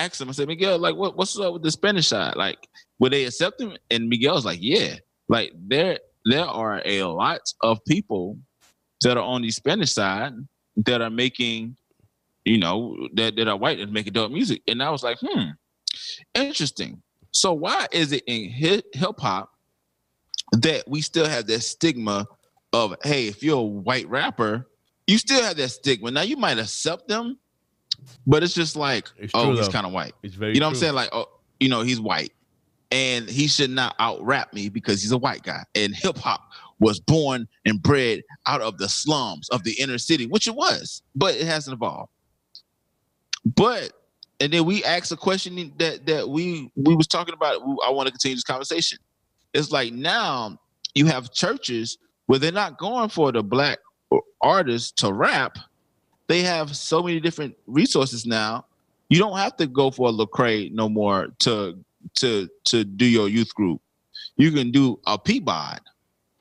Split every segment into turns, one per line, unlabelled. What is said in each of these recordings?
asked him, I said, Miguel, like, what's up with the Spanish side? Like, would they accept him? And Miguel's like, yeah. Like, there are a lot of people that are on the Spanish side that are making, that are white and making dope music. And I was like, interesting. So why is it in hip hop that we still have that stigma of, hey, if you're a white rapper, you still have that stigma. Now you might accept them, but it's just like, he's kind of white.
It's very
what I'm saying? Like, he's white and he should not out rap me because he's a white guy. And hip hop was born and bred out of the slums of the inner city, which it was, but it hasn't evolved. And then we asked a question that we was talking about. I want to continue this conversation. It's like now you have churches where they're not going for the black artists to rap. They have so many different resources now. You don't have to go for a Lecrae no more to do your youth group. You can do a Peabody,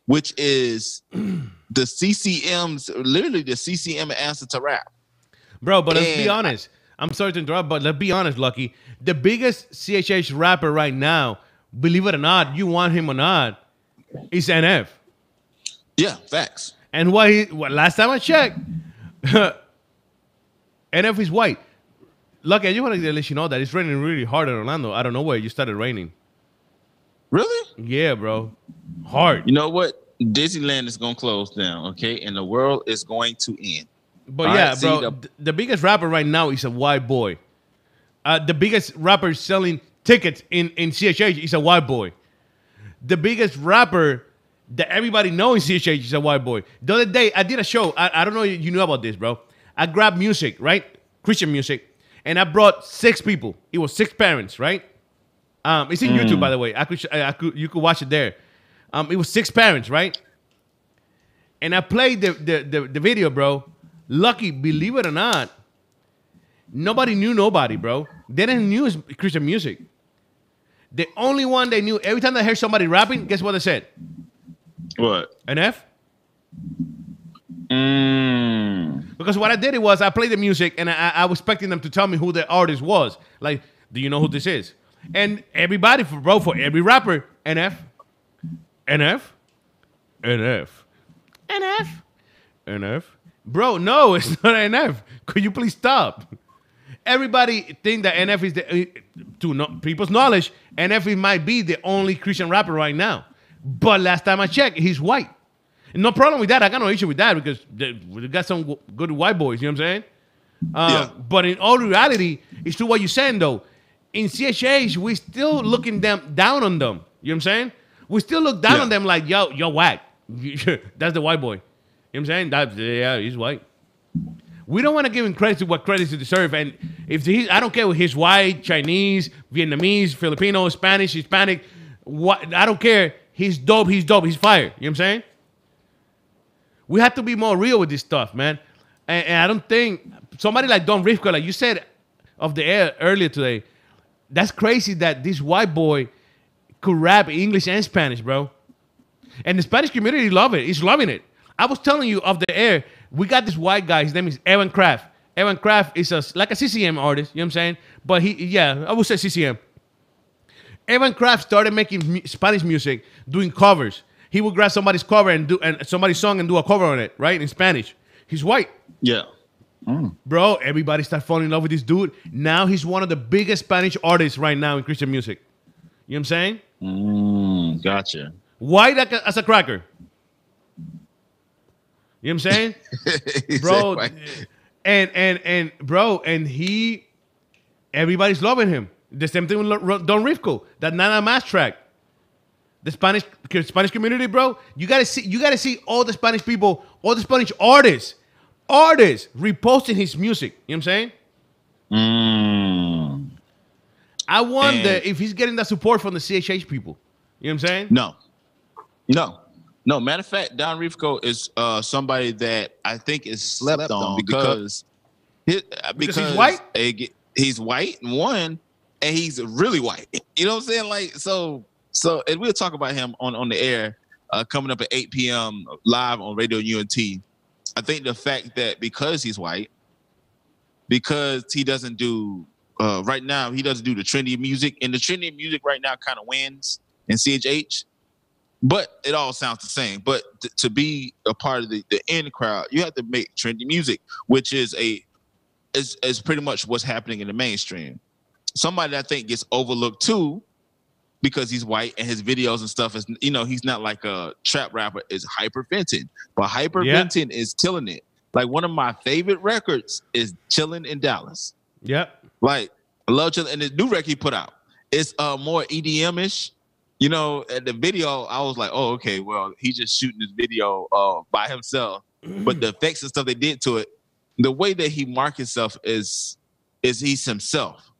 which is the CCM's, literally the CCM answer to rap.
Bro, but let's be honest. I'm sorry to interrupt, but let's be honest, Lucky. The biggest CHH rapper right now, believe it or not, you want him or not, is NF.
Yeah, facts.
And last time I checked, NF is white. Lucky, I just want to let you know that it's raining really hard in Orlando. I don't know where you started raining.
Really?
Yeah, bro. Hard.
You know what? Disneyland is going to close down, okay? And the world is going to end.
But all right, bro, the biggest rapper right now is a white boy. The biggest rapper selling tickets in CHH is a white boy. The biggest rapper that everybody knows in CHH is a white boy. The other day, I did a show. I don't know if you knew about this, bro. I grabbed music, right? Christian music. And I brought 6 people. It was 6 parents, right? It's in YouTube, by the way. You could watch it there. It was 6 parents, right? And I played the video, bro. Lucky, believe it or not, nobody knew nobody, bro. They didn't knew Christian music. The only one they knew, every time they heard somebody rapping, guess what they said?
What?
NF? Because what I did was I played the music and I was expecting them to tell me who the artist was. Like, do you know who this is? And everybody, for every rapper, NF, NF, NF, NF, NF. Bro, no, it's not NF. Could you please stop? Everybody think that NF is people's knowledge, NF might be the only Christian rapper right now. But last time I checked, he's white. And no problem with that. I got no issue with that because we got some good white boys. You know what I'm saying? But in all reality, it's true what you're saying though. In CHH, we still looking down on them. You know what I'm saying? We still look down on them like, yo, you're whack. That's the white boy. You know what I'm saying? He's white. We don't want to give him credit to what credit he deserves. And I don't care if he's white, Chinese, Vietnamese, Filipino, Spanish, Hispanic. I don't care. He's dope. He's dope. He's fire. You know what I'm saying? We have to be more real with this stuff, man. And I don't think somebody like Don Rifko, like you said off the air earlier today, that's crazy that this white boy could rap English and Spanish, bro. And the Spanish community love it. He's loving it. I was telling you off the air, we got this white guy. His name is Evan Kraft. Evan Kraft is like a CCM artist. You know what I'm saying? But I would say CCM. Evan Kraft started making Spanish music, doing covers. He would grab somebody's cover and somebody's song and do a cover on it, right? In Spanish. He's white.
Yeah.
Bro, everybody started falling in love with this dude. Now he's one of the biggest Spanish artists right now in Christian music. You know what I'm saying?
Gotcha.
White as a cracker. You know what I'm saying? Bro, and bro, and everybody's loving him. The same thing with Don Rifko, that Nana Mas track. The Spanish community, bro. You gotta see all the Spanish people, all the Spanish artists reposting his music. You know what I'm saying? I wonder if he's getting that support from the CHH people. You know what I'm saying?
No. Matter of fact, Don Rifko is somebody that I think is slept on because he's
white.
He's white, one, and he's really white. You know what I'm saying? Like so, and we'll talk about him on the air coming up at 8 p.m. live on Radio UNT. I think the fact that because he's white, because he doesn't do right now he doesn't do the trendy music, and the trendy music right now kind of wins in CHH. But it all sounds the same. But to be a part of the in crowd, you have to make trendy music, which is pretty much what's happening in the mainstream. Somebody that I think gets overlooked too, because he's white and his videos and stuff is, he's not like a trap rapper, is Hyperventing. But Hyperventing is killing it. Like one of my favorite records is Chillin' in Dallas.
Yep.
Like I love Chillin', and the new record he put out, it's more EDM-ish. At the video, I was like, oh, okay, well, he's just shooting this video by himself. But the effects and stuff they did to it, the way that he marks himself is he's himself.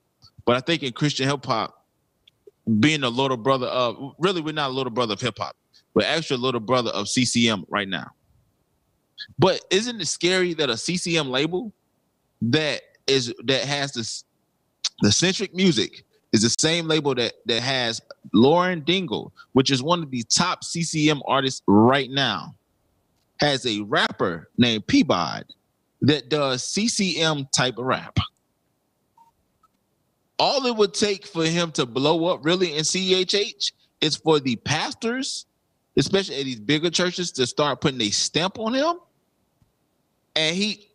But I think in Christian hip hop, being a little brother of, really, we're not a little brother of hip hop, we're actually a little brother of CCM right now. But isn't it scary that a CCM label that has the Centric Music is the same label that has Lauren Dingle, which is one of the top CCM artists right now, has a rapper named Peabody that does CCM type of rap. All it would take for him to blow up really in CHH is for the pastors, especially at these bigger churches, to start putting a stamp on him. And he,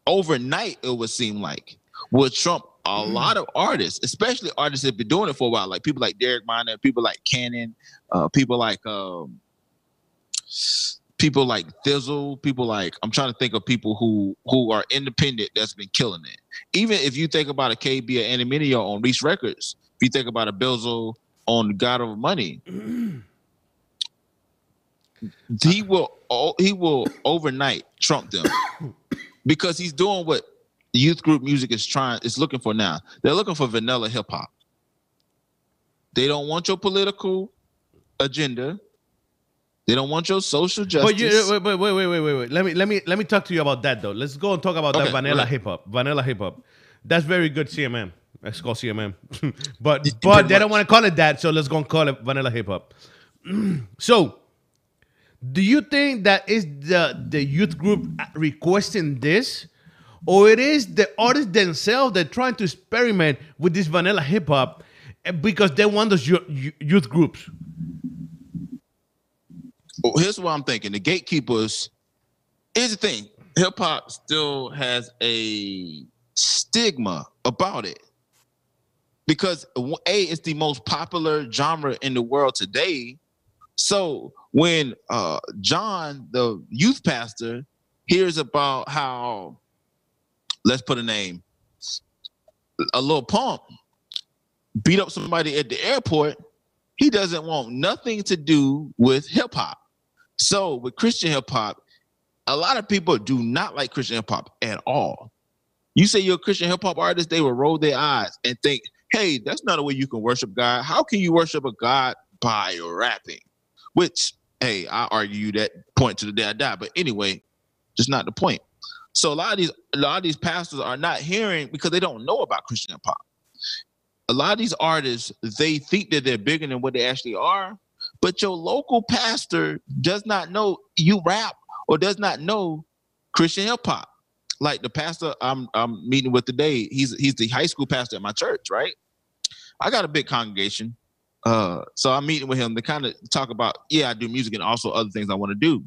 overnight, it would seem like, would trump a lot of artists, especially artists that have been doing it for a while, like people like Derek Minor, people like Cannon, people like Thizzle, people like, I'm trying to think of people who are independent that's been killing it. Even if you think about a KB or Animinio on Reach Records, if you think about a Bizzle on God of Money, he will overnight trump them because he's doing what youth group music is looking for now. They're looking for vanilla hip hop. They don't want your political agenda. They don't want your social justice.
But wait. Let me talk to you about that though. Let's go and talk about that vanilla hip hop. Vanilla hip hop. That's very good CMM. Let's call CMM. but they don't want to call it that, so let's go and call it vanilla hip hop. So, do you think that is the youth group requesting this? Or it is the artists themselves that are trying to experiment with this vanilla hip hop because they want those youth groups?
Well, here's what I'm thinking. The gatekeepers, here's the thing. Hip hop still has a stigma about it. Because A, it's the most popular genre in the world today. So when John, the youth pastor, hears about how, let's put a name, a Lil Pump beat up somebody at the airport, he doesn't want nothing to do with hip hop. So with Christian hip hop, a lot of people do not like Christian hip hop at all. You say you're a Christian hip hop artist, they will roll their eyes and think, hey, that's not a way you can worship God. How can you worship a God by rapping? Which, hey, I argue that point to the day I die. But anyway, just not the point. So a lot of these pastors are not hearing because they don't know about Christian hip hop. A lot of these artists, they think that they're bigger than what they actually are, but your local pastor does not know you rap or does not know Christian hip hop. Like the pastor I'm meeting with today, he's the high school pastor at my church, right? I got a big congregation. So I'm meeting with him to kind of talk about, I do music and also other things I want to do.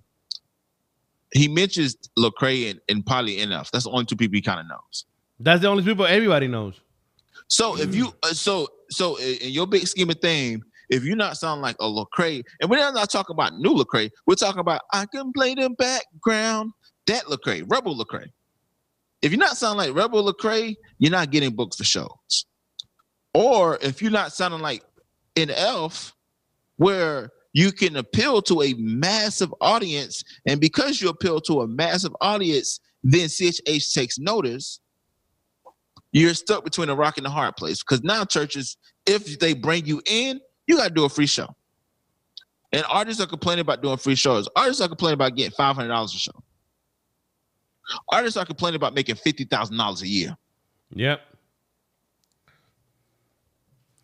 He mentions Lecrae and Polly NF. That's the only two people he kind of knows.
That's the only people everybody knows.
So if you so in your big scheme of thing, if you're not sounding like a Lecrae, and we're not talking about new Lecrae, we're talking about I can play the background, that Lecrae, Rebel Lecrae. If you're not sounding like Rebel Lecrae, you're not getting booked for shows. Or if you're not sounding like NF, where you can appeal to a massive audience, and because you appeal to a massive audience, then CHH takes notice, you're stuck between a rock and a hard place. Because now churches, if they bring you in, you got to do a free show. And artists are complaining about doing free shows. Artists are complaining about getting $500 a show. Artists are complaining about making $50,000 a year.
Yep.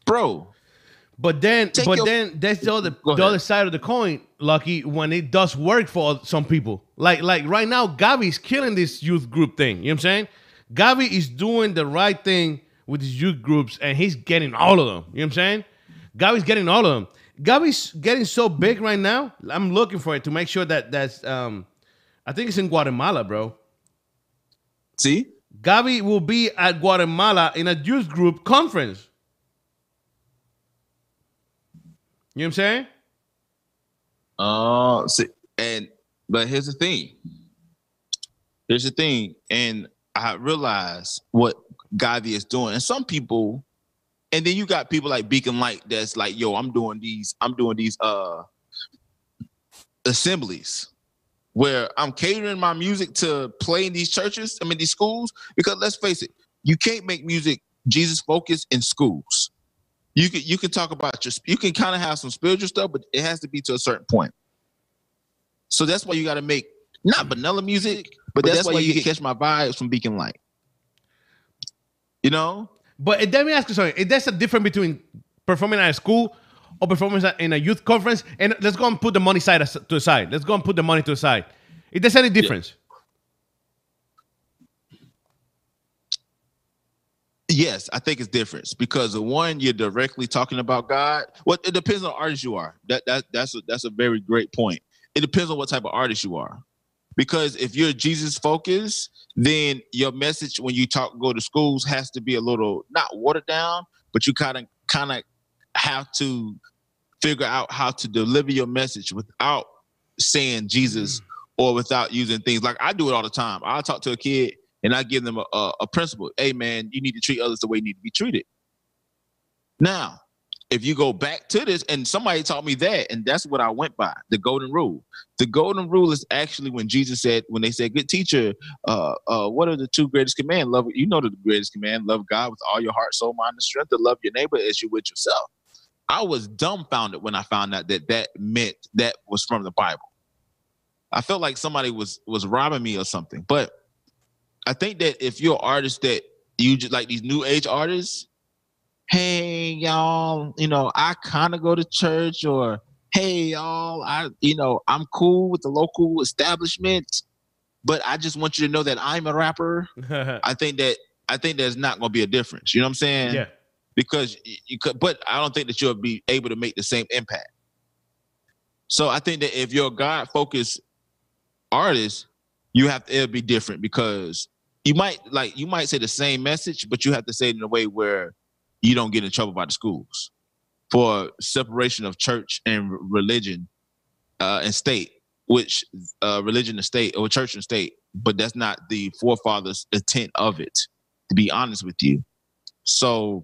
Bro.
But then that's the other side of the coin, Lucky, when it does work for some people. Like right now, Gavi's killing this youth group thing. You know what I'm saying? Gavi is doing the right thing with his youth groups, and he's getting all of them. You know what I'm saying? Gavi's getting all of them. Gavi's getting so big right now. I'm looking for it to make sure that's. I think it's in Guatemala, bro.
See,
Gavi will be at Guatemala in a youth group conference. You know what I'm saying?
But here's the thing. And I realize what Gavi is doing. And some people, and then you got people like Beacon Light that's like, yo, I'm doing these assemblies where I'm catering my music to play in these churches, these schools, because let's face it, you can't make music Jesus focused in schools. You can talk about you can kind of have some spiritual stuff, but it has to be to a certain point. So that's why you got to make not vanilla music, but that's why you can catch my vibes from Beacon Light. You know?
But let me ask you something. There's a difference between performing at a school or performing in a youth conference. And let's go and put the money to the side. Let's go and put the money to the side. If there's any difference.
Yes, I think it's different because the one you're directly talking about God. Well, it depends on the artist you are. That's a very great point. It depends on what type of artist you are. Because if you're Jesus focused, then your message when you go to schools has to be a little not watered down, but you kind of have to figure out how to deliver your message without saying Jesus or without using things like I do it all the time. I'll talk to a kid and I give them a principle. Hey man, you need to treat others the way you need to be treated. Now, if you go back to this, and somebody taught me that, and that's what I went by, the golden rule. The golden rule is actually when Jesus said, when they said, good teacher, what are the two greatest commands? Love, you know the greatest command, love God with all your heart, soul, mind, and strength, to love your neighbor as you would yourself. I was dumbfounded when I found out that meant that was from the Bible. I felt like somebody was robbing me or something. But I think that if you're an artist that you just like these new age artists, hey y'all, I kind of go to church, or hey y'all, I'm cool with the local establishment, but I just want you to know that I'm a rapper. I think there's not going to be a difference. You know what I'm saying?
Yeah.
Because you could, but I don't think that you'll be able to make the same impact. So I think that if you're a God-focused artist, it'll be different because you might say the same message, but you have to say it in a way where you don't get in trouble by the schools for separation of church and religion and state, which religion and state or church and state, but that's not the forefathers' intent of it, to be honest with you. So,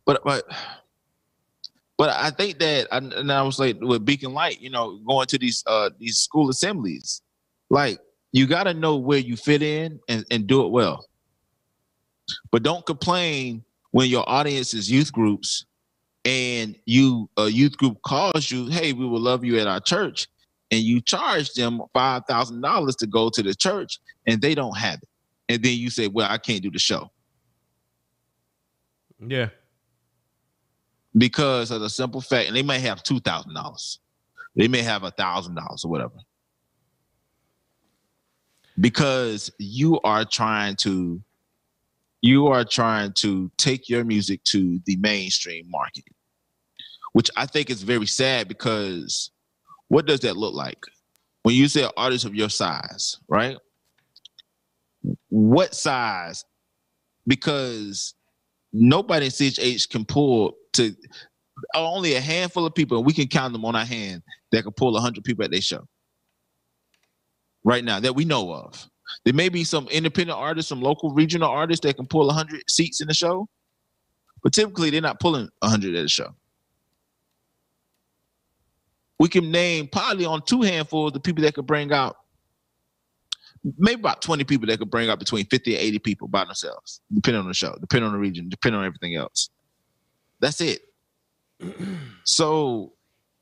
but I think that, and I was like with Beacon Light, going to these school assemblies, like you got to know where you fit in and do it well. But don't complain when your audience is youth groups and a youth group calls you, hey, we will love you at our church, and you charge them $5,000 to go to the church and they don't have it. And then you say, well, I can't do the show.
Yeah.
Because of the simple fact, and they may have $2,000. They may have $1,000 or whatever. Because you are trying to take your music to the mainstream market, which I think is very sad, because what does that look like? When you say an artist of your size, right? What size? Because nobody in CHH can pull to only a handful of people, and we can count them on our hand, that can pull 100 people at their show right now that we know of. There may be some independent artists, some local regional artists that can pull 100 seats in the show, but typically they're not pulling 100 at a show. We can name probably on two handfuls the people that could bring out, maybe about 20 people that could bring out between 50 and 80 people by themselves, depending on the show, depending on the region, depending on everything else. That's it. So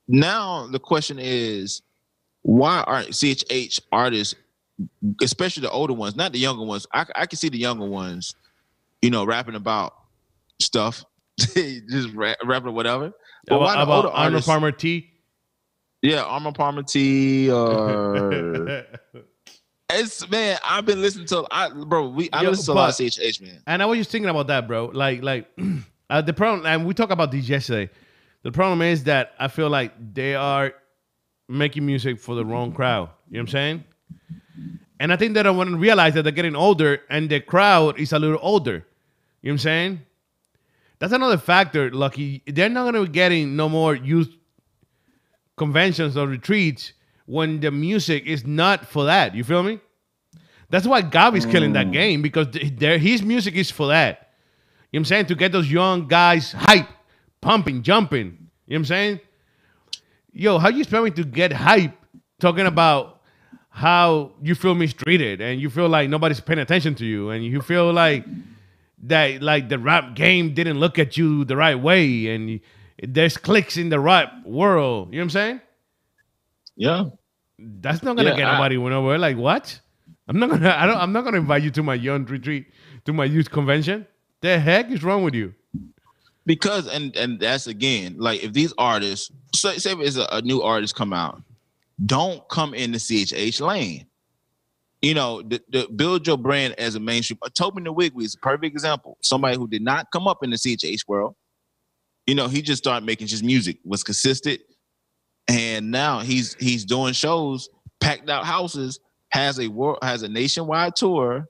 now the question is, why aren't CHH artists, especially the older ones, not the younger ones? I can see the younger ones, rapping about stuff, just rapping or whatever. But why the older artists?
Armor Palmer T?
Yeah, Armor Palmer T. Or It's man, I've been listening to I
Yo,
listen to a lot of CHH, man.
And I was just thinking about that, bro. Like the problem, and we talked about this yesterday. The problem is that I feel like they are making music for the wrong crowd. You know what I'm saying? And I think they don't want to realize that they're getting older and the crowd is a little older. You know what I'm saying? That's another factor, Lucky. They're not going to be getting no more youth conventions or retreats when the music is not for that. You feel me? That's why Gavi's killing that game, because his music is for that. You know what I'm saying? To get those young guys hype, pumping, jumping. You know what I'm saying? Yo, how you expect me to get hype talking about how you feel mistreated and you feel like nobody's paying attention to you and you feel like that like the rap game didn't look at you the right way and there's clicks in the rap world. You know what I'm saying?
Yeah.
That's not gonna get nobody nowhere. Like what? I'm not gonna invite you to my young retreat, to my youth convention. The heck is wrong with you?
Because and that's again, like if these artists, say if it's a new artist come out, don't come in the CHH lane. You know, the build your brand as a mainstream. Tobin the Wigway is a perfect example. Somebody who did not come up in the CHH world. You know, he just started making just music, was consistent, and now he's doing shows, packed out houses, has a nationwide tour.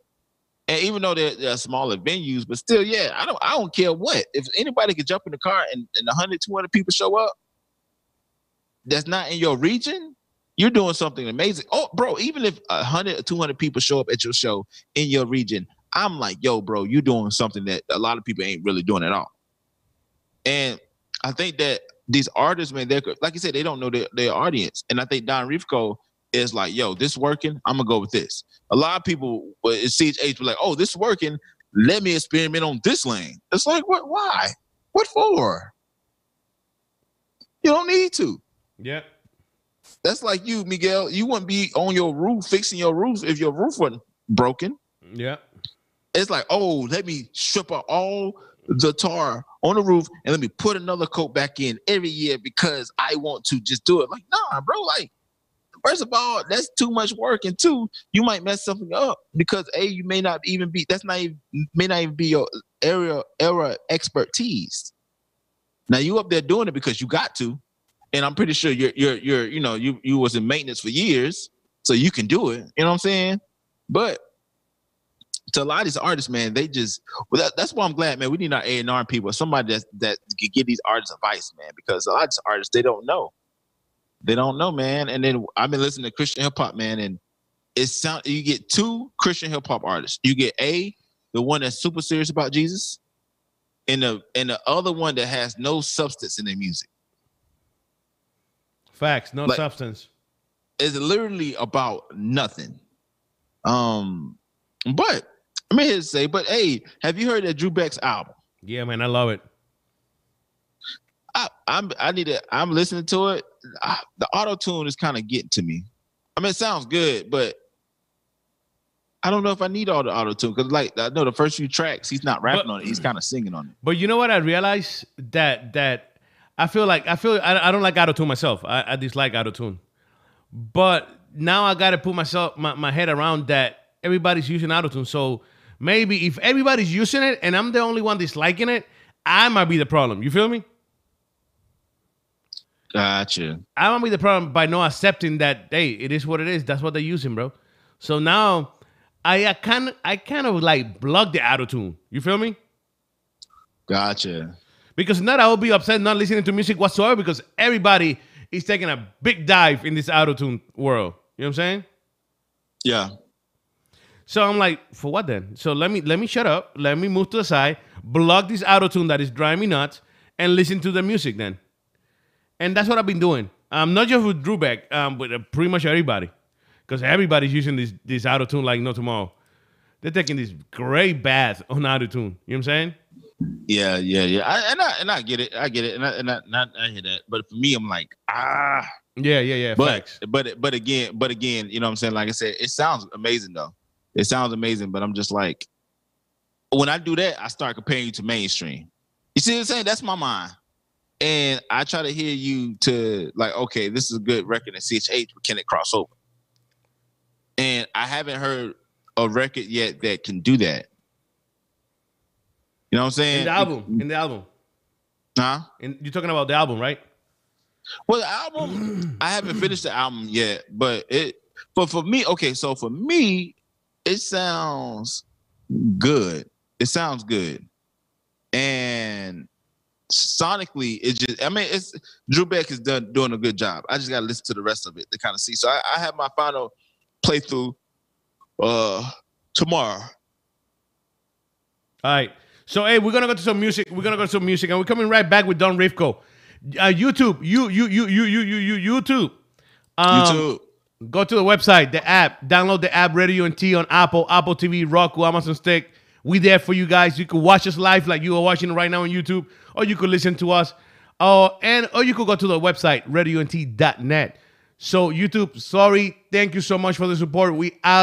And even though they're smaller venues, but still, yeah, I don't care what. If anybody could jump in the car and 100, 200 people show up, that's not in your region, you're doing something amazing. Oh, bro, even if 100 or 200 people show up at your show in your region, I'm like, yo, bro, you're doing something that a lot of people ain't really doing at all. And I think that these artists, man, they're like you said, they don't know their audience. And I think Don Rifko is like, yo, this working, I'm gonna go with this. A lot of people at CHH were like, oh, this is working, let me experiment on this lane. It's like, what? Why? What for? You don't need to.
Yeah.
That's like you, Miguel. You wouldn't be on your roof fixing your roof if your roof wasn't broken.
Yeah.
It's like, oh, let me strip out all the tar on the roof and let me put another coat back in every year because I want to just do it. Like, nah, bro, like, first of all, that's too much work, and two, you might mess something up because you may not even be your era expertise. Now you up there doing it because you got to, and I'm pretty sure you was in maintenance for years, so you can do it. You know what I'm saying? But to a lot of these artists, man, they just that's why I'm glad, man. We need our A&R people, somebody that can give these artists advice, man, because a lot of these artists they don't know. They don't know, man. And then I've been listening to Christian hip hop, man, and you get two Christian hip hop artists. You get the one that's super serious about Jesus, and the other one that has no substance in their music.
Facts, no substance.
It's literally about nothing. But I'm here to say, hey, have you heard that Drew Beck's album?
Yeah, man, I love it.
I'm listening to it. The auto tune is kind of getting to me. I mean, it sounds good, but I don't know if I need all the auto tune because, like, I know the first few tracks he's not rapping on it; he's kind of singing on it.
But you know what? I realized that I don't like auto tune myself. I dislike auto tune, but now I got to put my head around that everybody's using auto tune. So maybe if everybody's using it and I'm the only one disliking it, I might be the problem. You feel me?
Gotcha.
I might be the problem by not accepting that, hey, it is what it is. That's what they're using, bro. So now I kind of like block the auto-tune. You feel me?
Gotcha.
Because now I will be upset not listening to music whatsoever because everybody is taking a big dive in this auto-tune world. You know what I'm saying?
Yeah.
So I'm like, for what then? So let me shut up. Let me move to the side, block this auto-tune that is driving me nuts, and listen to the music then. And that's what I've been doing. Not just with Drew Beck, but pretty much everybody. Because everybody's using this auto-tune like no tomorrow. They're taking this great bath on auto-tune. You know what I'm saying?
Yeah. I get it. I get it. And I hear that. But for me, I'm like,
Yeah. Facts.
But again, you know what I'm saying? Like I said, it sounds amazing though. It sounds amazing, but I'm just like, when I do that, I start comparing you to mainstream. You see what I'm saying? That's my mind. And I try to hear you to like, okay, this is a good record in CHH, but can it cross over? and I haven't heard a record yet that can do that. You know what I'm saying?
In the album.
Huh?
You're talking about the album, right?
Well, the album, I haven't finished the album yet, but for me, okay, so for me, it sounds good. It sounds good. And sonically, it's Drew Beck is doing a good job. I just gotta listen to the rest of it to kind of see. So I have my final playthrough tomorrow.
All right. So hey, we're gonna go to some music. and we're coming right back with Don Rifko. YouTube, YouTube.
YouTube.
Go to the website, the app. Download the app, Radio and T on Apple TV, Roku, Amazon Stick. We there for you guys. You can watch us live like you are watching right now on YouTube, or you could listen to us, or you could go to the website, radioandT.net. So YouTube, sorry, thank you so much for the support. We out.